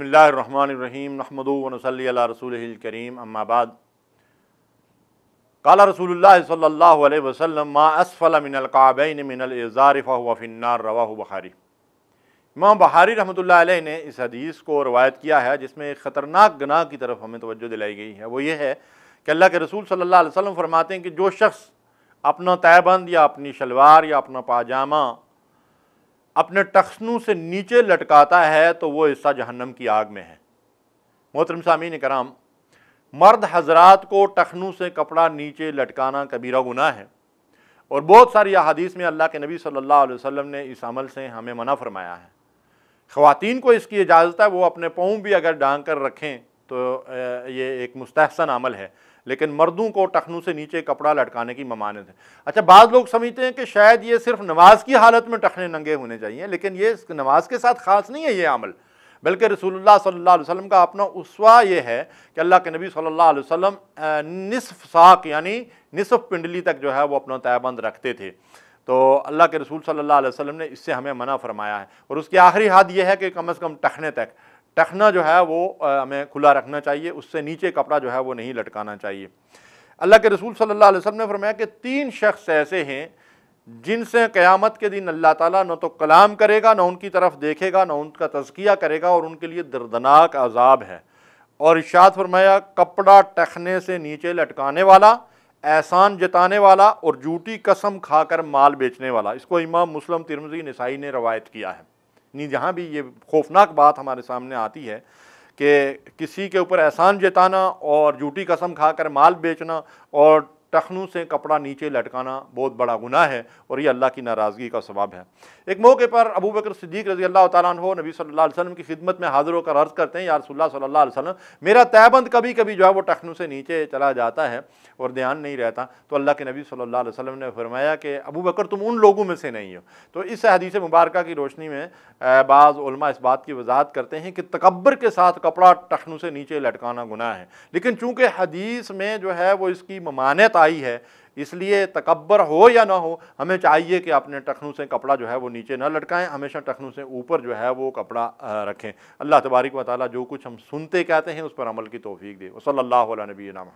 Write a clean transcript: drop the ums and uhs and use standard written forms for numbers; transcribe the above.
بسم اللہ الرحمن الرحیم نحمدہ ونصلی علی رسولہ الکریم اما بعد قال رسول اللہ صلی اللہ علیہ وسلم ما اسفل من القعبین من الازار فہو فی النار رواہ بخاری۔ امام بخاری رحمۃ اللہ علیہ نے اس حدیث کو روایت کیا ہے جس میں ایک خطرناک گناہ کی طرف ہمیں توجہ دلائی گئی ہے۔ وہ یہ ہے کہ اللہ کے رسول صلی اللہ علیہ وسلم فرماتے ہیں کہ جو شخص اپنا تہبند یا اپنی شلوار یا اپنا پاجامہ اپنے ٹخنوں سے نیچے لٹکاتا ہے تو وہ حصہ جہنم کی آگ میں ہے۔ محترم سامعین کرام، مرد حضرات کو ٹخنوں سے کپڑا نیچے لٹکانا کبیرہ گناہ ہے، اور بہت ساری احادیث میں اللہ کے نبی صلی اللہ علیہ وسلم نے اس عمل سے ہمیں منع فرمایا ہے۔ خواتین کو اس کی اجازت ہے، وہ اپنے پاؤں بھی اگر ڈھانک کر رکھیں تو یہ ایک مستحسن عمل ہے، لیکن مردوں کو ٹخنوں سے نیچے کپڑا لٹکانے کی ممانعت ہے۔ اچھا، بعض لوگ سمجھتے ہیں کہ شاید یہ صرف نماز کی حالت میں ٹخنے ننگے ہونے چاہیے، لیکن یہ نماز کے ساتھ خاص نہیں ہے یہ عمل، بلکہ رسول اللہ صلی اللہ علیہ وسلم کا اپنا اسوہ یہ ہے کہ اللہ کے نبی صلی اللہ علیہ وسلم نصف ساق یعنی نصف پنڈلی تک جو ہے وہ اپنا تہبند رکھتے تھے۔ تو اللہ کے رسول صلی اللہ علیہ وسلم نے اس سے ہمیں منع فرمایا ہے، اور اس کی آخری حد یہ ہے کہ کم از کم ٹخنے تک، ٹخنا جو ہے وہ ہمیں کھلا رکھنا چاہیے، اس سے نیچے کپڑا جو ہے وہ نہیں لٹکانا چاہیے۔ اللہ کے رسول صلی اللہ علیہ وسلم نے فرمایا کہ 3 شخص ایسے ہیں جن سے قیامت کے دن اللہ تعالیٰ نہ تو کلام کرے گا، نہ ان کی طرف دیکھے گا، نہ ان کا تزکیہ کرے گا، اور ان کے لیے دردناک عذاب ہے۔ اور ارشاد فرمایا، کپڑا ٹخنے سے نیچے لٹکانے والا، احسان جتانے والا، اور جھوٹی قسم کھا کر مال بیچنے والا۔ اس کو امام مسلم، ترمذی، نسائی نے روایت کیا ہے۔ جہاں بھی یہ خوفناک بات ہمارے سامنے آتی ہے کہ کسی کے اوپر احسان جتانا اور جھوٹی قسم کھا کر مال بیچنا اور ٹخنوں سے کپڑا نیچے لٹکانا بہت بڑا گناہ ہے، اور یہ اللہ کی ناراضگی کا سبب ہے۔ ایک موقع پر ابو بکر صدیق رضی اللہ تعالیٰ عنہ نبی صلی اللہ علیہ وسلم کی خدمت میں حاضر ہو کر عرض کرتے ہیں، یا رسول اللہ صلی اللہ علیہ وسلم، میرا تہبند کبھی کبھی جو ہے وہ ٹخنوں سے نیچے چلا جاتا ہے اور دھیان نہیں رہتا۔ تو اللہ کے نبی صلی اللہ علیہ وسلم نے فرمایا کہ ابو بکر تم ان لوگوں میں سے نہیں ہو۔ تو اس حدیث مبارکہ کی روشنی میں بعض علماء اس بات کی وضاحت کرتے ہیں کہ تکبر کے ساتھ کپڑا ٹخنوں سے نیچے لٹکانا گناہ ہے، لیکن چونکہ حدیث میں جو ہے وہ اس کی ممانعت آئی ہے، اس لیے تکبر ہو یا نہ ہو ہمیں چاہیے کہ اپنے ٹخنوں سے کپڑا جو ہے وہ نیچے نہ لٹکائیں، ہمیشہ ٹخنوں سے اوپر جو ہے وہ کپڑا رکھیں۔ اللہ تبارک و تعالیٰ جو کچھ ہم سنتے کہتے ہیں اس پر عمل کی توفیق دے۔ وصلی اللہ علیہ نبینا محمد۔